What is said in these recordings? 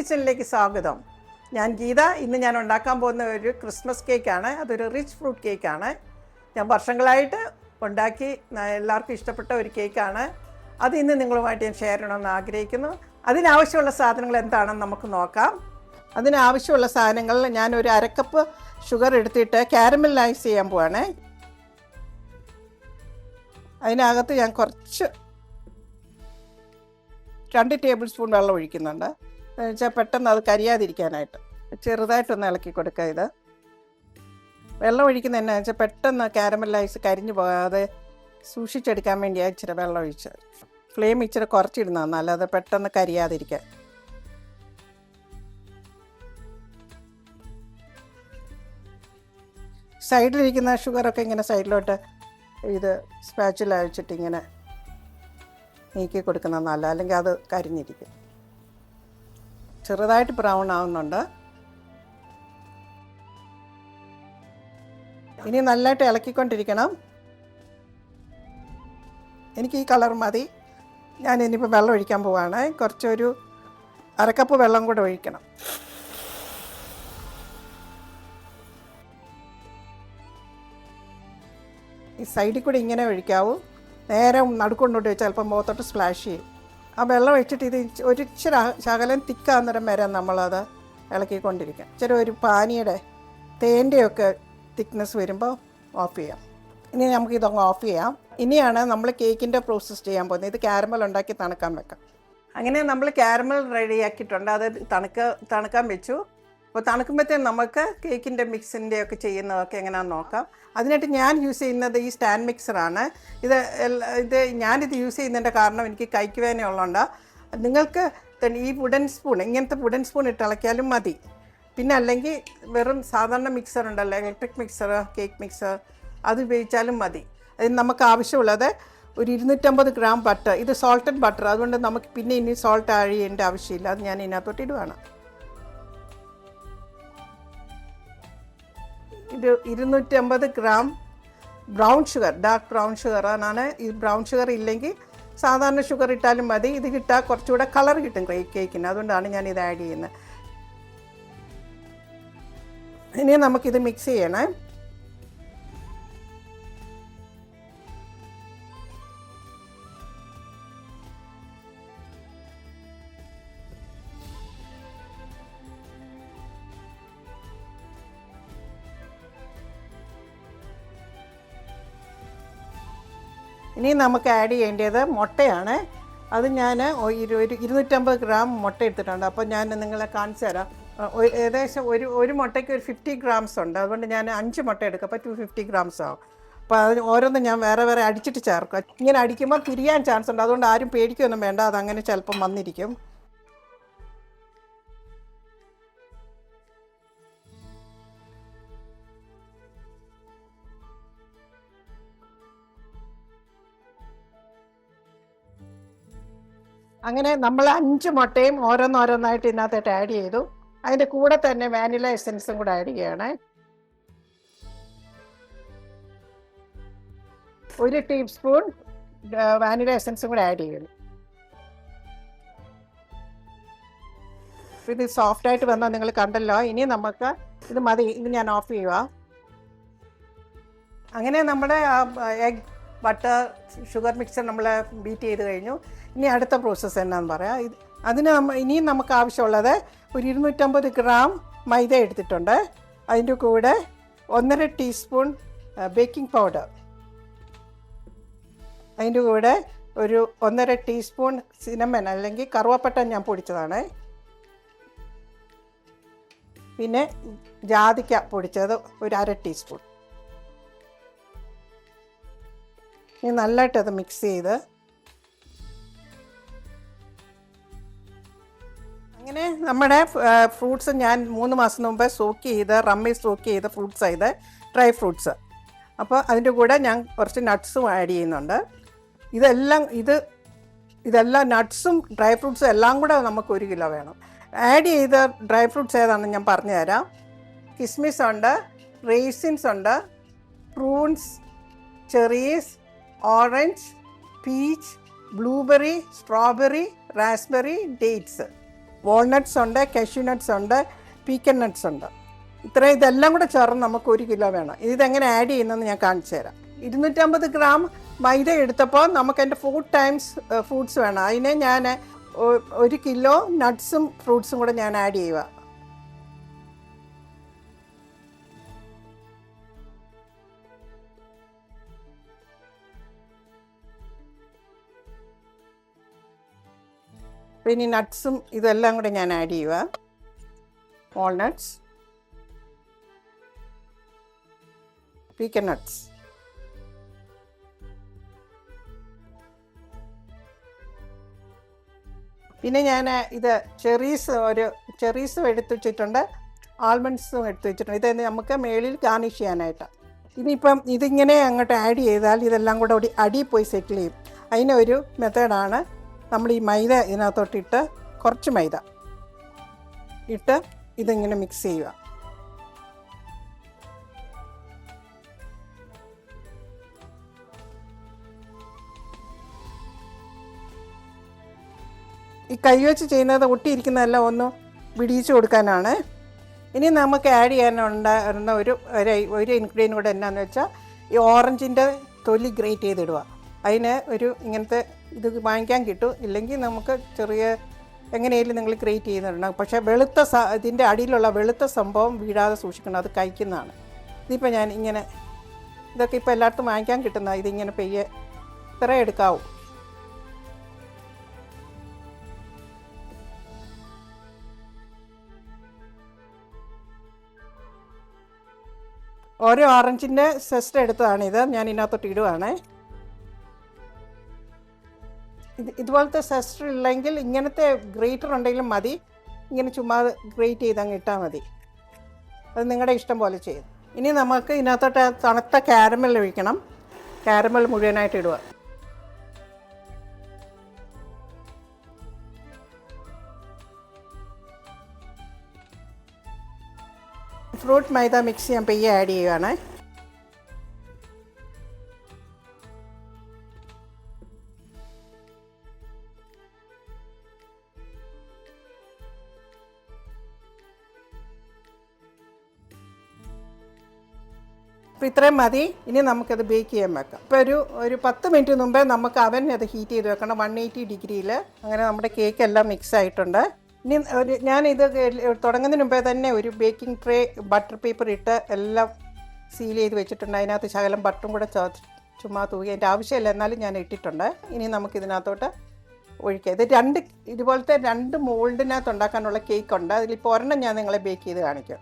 കിച്ചണിലേക്ക് സ്വാഗതം. ഞാൻ ഗീത. ഇന്ന് ഞാൻ ഉണ്ടാക്കാൻ പോകുന്ന ഒരു ക്രിസ്മസ് കേക്കാണ്. അതൊരു റിച്ച് ഫ്രൂട്ട് കേക്കാണ്. ഞാൻ വർഷങ്ങളായിട്ട് ഉണ്ടാക്കി എല്ലാവർക്കും ഇഷ്ടപ്പെട്ട ഒരു കേക്കാണ്. അത് ഇന്ന് നിങ്ങളുമായിട്ട് ഞാൻ ഷെയർ ചെയ്യണമെന്ന് ആഗ്രഹിക്കുന്നു. അതിനാവശ്യമുള്ള സാധനങ്ങൾ എന്താണെന്ന് നമുക്ക് നോക്കാം. അതിനാവശ്യമുള്ള സാധനങ്ങൾ ഞാനൊരു അരക്കപ്പ് ഷുഗർ എടുത്തിട്ട് കാരമലൈസ് ചെയ്യാൻ പോവാണ്. അതിനകത്ത് ഞാൻ കുറച്ച് 2 ടേബിൾ സ്പൂൺ വെള്ളം ഒഴിക്കുന്നുണ്ട്. എന്നുവെച്ചാൽ പെട്ടെന്ന് അത് കരിയാതിരിക്കാനായിട്ട് ചെറുതായിട്ടൊന്ന് ഇളക്കി കൊടുക്കുക. ഇത് വെള്ളം ഒഴിക്കുന്ന എന്നാ വെച്ചാൽ പെട്ടെന്ന് കാരമലൈസ് കരിഞ്ഞു പോകാതെ സൂക്ഷിച്ചെടുക്കാൻ വേണ്ടിയാണ് ഇച്ചിരി വെള്ളം ഒഴിച്ചത്. ഫ്ലെയിം ഇച്ചിരി കുറച്ചിടുന്നതാണ് നല്ലത്, പെട്ടെന്ന് കരിയാതിരിക്കാൻ. സൈഡിലിരിക്കുന്ന ഷുഗറൊക്കെ ഇങ്ങനെ സൈഡിലോട്ട് ഇത് സ്പാച്ചിൽ അഴിച്ചിട്ട് ഇങ്ങനെ നീക്കി കൊടുക്കുന്നത് നല്ല, അല്ലെങ്കിൽ അത് കരിഞ്ഞിരിക്കും. ചെറുതായിട്ട് ബ്രൗൺ ആവുന്നുണ്ട്. ഇനി നല്ലതായിട്ട് ഇളക്കിക്കൊണ്ടിരിക്കണം. എനിക്ക് ഈ കളർ മതി. ഞാൻ ഇനിയിപ്പോൾ വെള്ളം ഒഴിക്കാൻ പോവാണ്. കുറച്ചൊരു അരക്കപ്പ് വെള്ളം കൂടെ ഒഴിക്കണം. ഈ സൈഡിൽ കൂടെ ഇങ്ങനെ ഒഴിക്കാവൂ. നേരെ നടുക്കൊണ്ടോട്ട് വെച്ചാൽ ചിലപ്പോൾ മുഖത്തോട്ട് സ്പ്ലാഷ് ചെയ്യും. ആ വെള്ളം ഒഴിച്ചിട്ട് ഇത് ഒരു ഇച്ചിരി ശകലം തിക്കാന്നേരം വരെ നമ്മളത് ഇളക്കിക്കൊണ്ടിരിക്കാം. ഇച്ചിരി ഒരു പാനിയുടെ തേൻ്റെയൊക്കെ തിക്നെസ് വരുമ്പോൾ ഓഫ് ചെയ്യാം. ഇനി നമുക്ക് ഇതൊന്ന് ഓഫ് ചെയ്യാം. ഇനിയാണ് നമ്മൾ കേക്കിൻ്റെ പ്രോസസ്സ് ചെയ്യാൻ പോകുന്നത്. ഇത് കാരമൽ ഉണ്ടാക്കി തണുക്കാൻ വെക്കാം. അങ്ങനെ നമ്മൾ കാരമൽ റെഡിയാക്കിയിട്ടുണ്ട്. അത് തണുക്കാൻ വെച്ചു. അപ്പോൾ തണുക്കുമ്പോഴത്തേക്കും നമുക്ക് കേക്കിൻ്റെ മിക്സിൻ്റെ ഒക്കെ ചെയ്യുന്നതൊക്കെ എങ്ങനെയാണെന്ന് നോക്കാം. അതിനായിട്ട് ഞാൻ യൂസ് ചെയ്യുന്നത് ഈ സ്റ്റാൻഡ് മിക്സറാണ്. ഞാനിത് യൂസ് ചെയ്യുന്നതിൻ്റെ കാരണം എനിക്ക് കൈക്ക് വേദന ഉള്ളതുകൊണ്ടാണ്. നിങ്ങൾക്ക് ഈ വുഡൻ സ്പൂൺ, ഇങ്ങനത്തെ വുഡൻ സ്പൂൺ ഇട്ട് ഇളക്കിയാലും മതി. പിന്നെ അല്ലെങ്കിൽ വെറും സാധാരണ മിക്സർ ഉണ്ടല്ലോ, ഇലക്ട്രിക് മിക്സർ, കേക്ക് മിക്സർ, അത് ഉപയോഗിച്ചാലും മതി. അതിന് നമുക്ക് ആവശ്യമുള്ളത് ഒരു 250 ഗ്രാം ബട്ടർ. ഇത് സോൾട്ടഡ് ബട്ടർ, അതുകൊണ്ട് നമുക്ക് പിന്നെ ഇനി സോൾട്ട് ആഡ് ചെയ്യേണ്ട ആവശ്യമില്ല. അത് ഞാൻ ഇതിനകത്തോട്ട് ഇടുവാണ്. ഇത് 250 gram brown sugar, dark brown ഷുഗറാണ്. ഈ ബ്രൗൺ ഷുഗർ ഇല്ലെങ്കിൽ സാധാരണ ഷുഗർ ഇട്ടാലും മതി. ഇത് കിട്ടാൽ കുറച്ചുകൂടെ കളർ കിട്ടും കേക്കിന്, അതുകൊണ്ടാണ് ഞാൻ ഇത് ആഡ് ചെയ്യുന്നത്. ഇനി നമുക്കിത് മിക്സ് ചെയ്യണേ. ഇനി നമുക്ക് ആഡ് ചെയ്യേണ്ടത് മുട്ടയാണ്. അത് ഞാൻ 250 ഗ്രാം മുട്ട എടുത്തിട്ടുണ്ട്. അപ്പോൾ ഞാൻ നിങ്ങളെ കാണിച്ചു തരാം. ഏകദേശം ഒരു മുട്ടയ്ക്ക് ഒരു 50 ഗ്രാംസ് ഉണ്ട്. അതുകൊണ്ട് ഞാൻ 5 മുട്ട എടുക്കും. അപ്പോൾ 250 ഗ്രാംസ് ആവും. അപ്പോൾ അതിന് ഓരോന്നും ഞാൻ വേറെ വേറെ അടിച്ചിട്ട് ചേർക്കും. ഇങ്ങനെ അടിക്കുമ്പോൾ തിരിയാൻ ചാൻസ് ഉണ്ട്. അതുകൊണ്ട് ആരും പേടിക്കൊന്നും വേണ്ട, അതങ്ങനെ ചിലപ്പം വന്നിരിക്കും. അങ്ങനെ നമ്മൾ 5 മുട്ടയും ഓരോന്നോരോന്നായിട്ട് ഇതിനകത്തായിട്ട് ആഡ് ചെയ്തു. അതിൻ്റെ കൂടെ തന്നെ വാനില എസൻസും കൂടെ ആഡ് ചെയ്യണേ. 1 ടീസ്പൂൺ വാനില എസൻസും കൂടെ ആഡ് ചെയ്യുന്നു. ഇത് സോഫ്റ്റായിട്ട് വന്നാൽ നിങ്ങൾ കണ്ടല്ലോ. ഇനി നമുക്ക് ഇത് മതി. ഇത് ഞാൻ ഓഫ് ചെയ്യുക. അങ്ങനെ നമ്മുടെ എഗ് ബട്ടർ ഷുഗർ മിക്സർ നമ്മൾ ബീറ്റ് ചെയ്ത് കഴിഞ്ഞു. ഇനി അടുത്ത പ്രോസസ്സ് എന്നാന്ന് പറയാം. ഇനിയും നമുക്ക് ആവശ്യമുള്ളത് ഒരു 250 ഗ്രാം മൈദ എടുത്തിട്ടുണ്ട്. അതിൻ്റെ കൂടെ 1.5 ടീസ്പൂൺ ബേക്കിംഗ് പൗഡർ, അതിൻ്റെ കൂടെ ഒരു 1.5 ടീസ്പൂൺ സിനമൺ അല്ലെങ്കിൽ കറുവപ്പട്ട ഞാൻ പൊടിച്ചതാണ്. പിന്നെ ജാതിക്ക പൊടിച്ചത് ഒരു 1/2 ടീസ്പൂൺ. ഇനി നല്ലതായിട്ടത് മിക്സ് ചെയ്ത് അങ്ങനെ നമ്മുടെ ഫ്രൂട്ട്സ് ഞാൻ 3 മാസം മുമ്പ് റമ്മിൽ സോക്ക് ചെയ്ത ഫ്രൂട്ട്സ് ഇത് ഡ്രൈ ഫ്രൂട്ട്സ്. അപ്പോൾ അതിൻ്റെ കൂടെ ഞാൻ കുറച്ച് നട്ട്സും ആഡ് ചെയ്യുന്നുണ്ട്. ഇതെല്ലാം നട്ട്സും ഡ്രൈ ഫ്രൂട്ട്സും എല്ലാം കൂടെ നമുക്ക് 1 കിലോ വേണം. ആഡ് ചെയ്ത ഡ്രൈ ഫ്രൂട്ട്സ് ഏതാണെന്ന് ഞാൻ പറഞ്ഞു തരാം. കിസ്മിസ് ഉണ്ട്, റേസിൻസ് ഉണ്ട്, prunes, cherries, orange, peach, blueberry, strawberry, raspberry, dates. Walnuts ഉണ്ട്, കാഷ്യൂ നട്ട്സ് ഉണ്ട്, പീക്കൻ നട്ട്സ് ഉണ്ട്. ഇതെല്ലാം കൂടെ ചേർന്ന് നമുക്ക് 1 കിലോ വേണം. ഇതെങ്ങനെ ആഡ് ചെയ്യുന്നതെന്ന് ഞാൻ കാണിച്ചു തരാം. 250 ഗ്രാം മൈദ എടുത്തപ്പോൾ നമുക്ക് എൻ്റെ 4 ടൈംസ് ഫ്രൂട്ട്സ് വേണം. അതിന് ഞാൻ 1 കിലോ നട്ട്സും ഫ്രൂട്ട്സും കൂടെ ഞാൻ ആഡ് ചെയ്യുക. പിന്നെ നട്ട്സും ഇതെല്ലാം കൂടെ ഞാൻ ആഡ് ചെയ്യുക. വാൾനട്ട്സ്, പീക്കൻ നട്ട്സ്, പിന്നെ ഞാൻ ചെറീസും എടുത്ത് വെച്ചിട്ടുണ്ട്, ആൽമണ്ട്സും എടുത്ത് വെച്ചിട്ടുണ്ട്. ഇത് നമുക്ക് മേളിൽ ഗാർണിഷ് ചെയ്യാനായിട്ടാണ്. ഇനിയിപ്പം ഇതിങ്ങനെ അങ്ങോട്ട് ആഡ് ചെയ്താൽ ഇതെല്ലാം കൂടെ അടി പോയി സെറ്റിൽ ചെയ്യും. അതിനൊരു മെത്തേഡാണ് നമ്മൾ ഈ മൈദ ഇതിനകത്തോട്ടിട്ട്, കുറച്ച് മൈദ ഇട്ട് ഇതിങ്ങനെ മിക്സ് ചെയ്യുക. ഈ കൈവച്ച് ചെയ്യുന്നത് ഒട്ടിയിരിക്കുന്നതെല്ലാം ഒന്ന് വിടിയിച്ച് കൊടുക്കാനാണ്. ഇനി നമുക്ക് ആഡ് ചെയ്യാനുണ്ടായിരുന്ന ഒരു ഇൻഗ്രീഡിയൻ്റ് കൂടെ എന്നാന്ന് വെച്ചാൽ ഈ ഓറഞ്ചിൻ്റെ തൊലി ഗ്രേറ്റ് ചെയ്തിടുക. അതിന് ഇങ്ങനത്തെ ഇത് വാങ്ങിക്കാൻ കിട്ടും. ഇല്ലെങ്കിൽ നമുക്ക് എങ്ങനെയായാലും നിങ്ങൾ ഗ്രേറ്റ് ചെയ്യുന്നുണ്ടാകും. പക്ഷേ ഇതിൻ്റെ അടിയിലുള്ള വെളുത്ത സംഭവം വീഴാതെ സൂക്ഷിക്കണം, അത് കഴിക്കുന്നതാണ്. ഇതിപ്പോൾ ഞാൻ ഇതൊക്കെ ഇപ്പോൾ എല്ലായിടത്തും വാങ്ങിക്കാൻ കിട്ടുന്ന ഇതിങ്ങനെ പെയ്യെ ഇത്ര എടുക്കാവും. ഓരോ ഓറഞ്ചിൻ്റെ സെസ്റ്റ് എടുത്തതാണിത്, ഞാൻ ഇതിനകത്തോട്ട് ഇടുവാണ്. ഇതുപോലത്തെ സെസ്റ്റർ ഇല്ലെങ്കിൽ ഇങ്ങനത്തെ ഗ്രേറ്റർ ഉണ്ടെങ്കിലും മതി. ഇങ്ങനെ ചുമ്മാ ഗ്രേറ്റ് ചെയ്ത് അങ്ങ് ഇട്ടാൽ മതി. അത് നിങ്ങളുടെ ഇഷ്ടം പോലെ ചെയ്യും. ഇനി നമുക്ക് ഇതിനകത്തോട്ട് തണുത്ത കാരമൽ ഒഴിക്കണം. കാരമൽ മുഴുവനായിട്ട് ഇടുക. ഫ്രൂട്ട് മൈദ മിക്സ് ഞാൻ പെയ്യെ ആഡ് ചെയ്യുകയാണ്. അപ്പോൾ ഇത്രയും മതി. ഇനി നമുക്കത് ബേക്ക് ചെയ്യാൻ വെക്കാം. ഇപ്പോൾ ഒരു 10 മിനിറ്റ് മുമ്പേ നമുക്ക് അവൻ അത് ഹീറ്റ് ചെയ്ത് വെക്കണം 180 ഡിഗ്രിയിൽ. അങ്ങനെ നമ്മുടെ കേക്ക് എല്ലാം മിക്സ് ആയിട്ടുണ്ട്. ഇനി ഞാനിത് തുടങ്ങുന്നതിന് മുമ്പേ തന്നെ ഒരു ബേക്കിംഗ് ട്രേ ബട്ടർ പേപ്പർ ഇട്ട് എല്ലാം സീൽ ചെയ്ത് വെച്ചിട്ടുണ്ട്. അതിനകത്ത് ശകലം ബട്ടറും കൂടെ ചുമ്മാ തൂകി, അതിൻ്റെ ആവശ്യമില്ല, എന്നാലും ഞാൻ ഇട്ടിട്ടുണ്ട്. ഇനി നമുക്കിതിനകത്തോട്ട് ഒഴിക്കാം. ഇതുപോലത്തെ 2 മോൾഡിനകത്ത് ഉണ്ടാക്കാനുള്ള കേക്കുണ്ട്. അതിലിപ്പോൾ ഒരെണ്ണം ഞാൻ നിങ്ങളെ ബേക്ക് ചെയ്ത് കാണിക്കാം.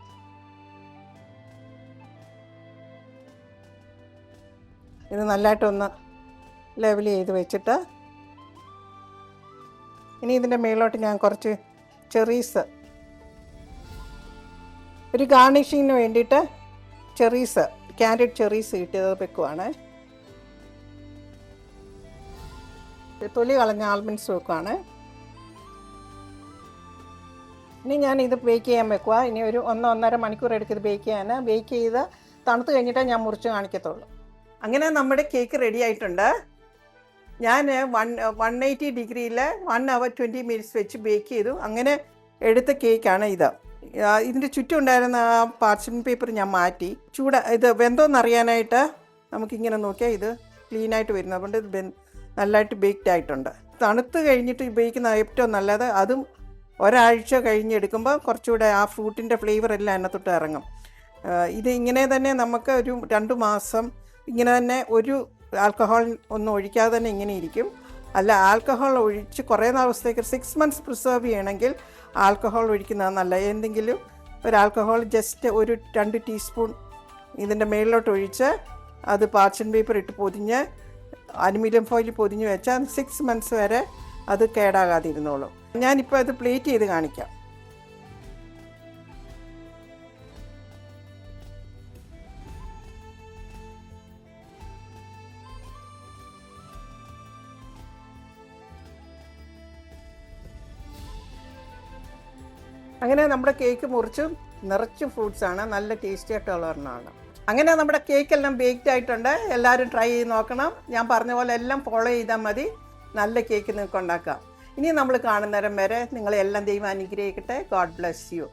ഇത് നല്ലതായിട്ടൊന്ന് ലെവൽ ചെയ്ത് വെച്ചിട്ട് ഇനി ഇതിൻ്റെ മേലോട്ട് ഞാൻ കുറച്ച് ചെറീസ്, ഒരു ഗാർണിഷിങ്ങിന് വേണ്ടിയിട്ട് ക്യാൻഡിഡ് ചെറീസ് കിട്ടിയത് വെക്കുവാണ്. തൊലി കളഞ്ഞ ആൽമണ്ട്സ് വെക്കുവാണ്. ഇനി ഞാൻ ഇത് ബേക്ക് ചെയ്യാൻ വെക്കുക. ഇനി ഒരു 1-1.5 മണിക്കൂർ എടുക്കും ഇത് ബേക്ക് ചെയ്യാൻ. ബേക്ക് ചെയ്ത് തണുത്ത് കഴിഞ്ഞിട്ടേ ഞാൻ മുറിച്ച് കാണിക്കത്തുള്ളൂ. അങ്ങനെ നമ്മുടെ കേക്ക് റെഡി ആയിട്ടുണ്ട്. ഞാൻ 180 ഡിഗ്രിയിൽ 1 hour 20 minutes വെച്ച് ബേക്ക് ചെയ്തു. അങ്ങനെ എടുത്ത കേക്കാണ് ഇത്. ഇതിൻ്റെ ചുറ്റും ഉണ്ടായിരുന്ന ആ പാർച്ച്മെൻറ്റ് പേപ്പർ ഞാൻ മാറ്റി. ഇത് വെന്തോന്നറിയാനായിട്ട് നമുക്കിങ്ങനെ നോക്കിയാൽ ഇത് ക്ലീനായിട്ട് വരുന്നത്. അതുകൊണ്ട് ഇത് നല്ലതായിട്ട് ബേക്ക്ഡ് ആയിട്ടുണ്ട്. തണുത്ത് കഴിഞ്ഞിട്ട് ബേക്കുന്ന ഏറ്റവും നല്ലത്. അതും ഒരാഴ്ച കഴിഞ്ഞെടുക്കുമ്പോൾ കുറച്ചുകൂടെ ആ ഫ്രൂട്ടിൻ്റെ ഫ്ലേവർ എല്ലാം അതിനകത്തോട്ട് ഇറങ്ങും. ഇത് ഇങ്ങനെ തന്നെ നമുക്ക് ഒരു 2 മാസം ഇങ്ങനെ തന്നെ ഒരു ആൽക്കഹോൾ ഒന്നും ഒഴിക്കാതെ തന്നെ ഇങ്ങനെ ഇരിക്കും. അല്ല, ആൽക്കഹോൾ ഒഴിച്ച് കുറേ ദിവസത്തേക്ക് 6 months പ്രിസർവ് ചെയ്യണമെങ്കിൽ ആൽക്കഹോൾ ഒഴിക്കുന്നതാണ് നല്ലത്. എന്തെങ്കിലും ഒരു ആൽക്കഹോൾ ജസ്റ്റ് ഒരു 2 ടീസ്പൂൺ ഇതിൻ്റെ മേളിലോട്ട് ഒഴിച്ച് അത് പാർച്ച്മെൻറ്റ് പേപ്പർ ഇട്ട് പൊതിഞ്ഞ് അലുമിനിയം ഫോയിൽ പൊതിഞ്ഞ് വെച്ചാൽ 6 months വരെ അത് കേടാകാതിരുന്നോളും. ഞാനിപ്പോൾ അത് പ്ലേറ്റ് ചെയ്ത് കാണിക്കാം. അങ്ങനെ നമ്മുടെ കേക്ക് മുറിച്ച് നിറച്ച് ഫ്രൂട്ട്സാണ്, നല്ല ടേസ്റ്റി ആയിട്ടുള്ള ഒരെണ്ണമാണ്. അങ്ങനെ നമ്മുടെ കേക്കെല്ലാം ബേക്ക്ഡ് ആയിട്ടുണ്ട്. എല്ലാവരും ട്രൈ ചെയ്ത് നോക്കണം. ഞാൻ പറഞ്ഞ പോലെ എല്ലാം ഫോളോ ചെയ്താൽ മതി. നല്ല കേക്ക് നിങ്ങൾക്ക് ഉണ്ടാക്കാം. ഇനി നമ്മൾ കാണുന്നേരം വരെ നിങ്ങളെല്ലാം ദൈവം അനുഗ്രഹിക്കട്ടെ. God bless you.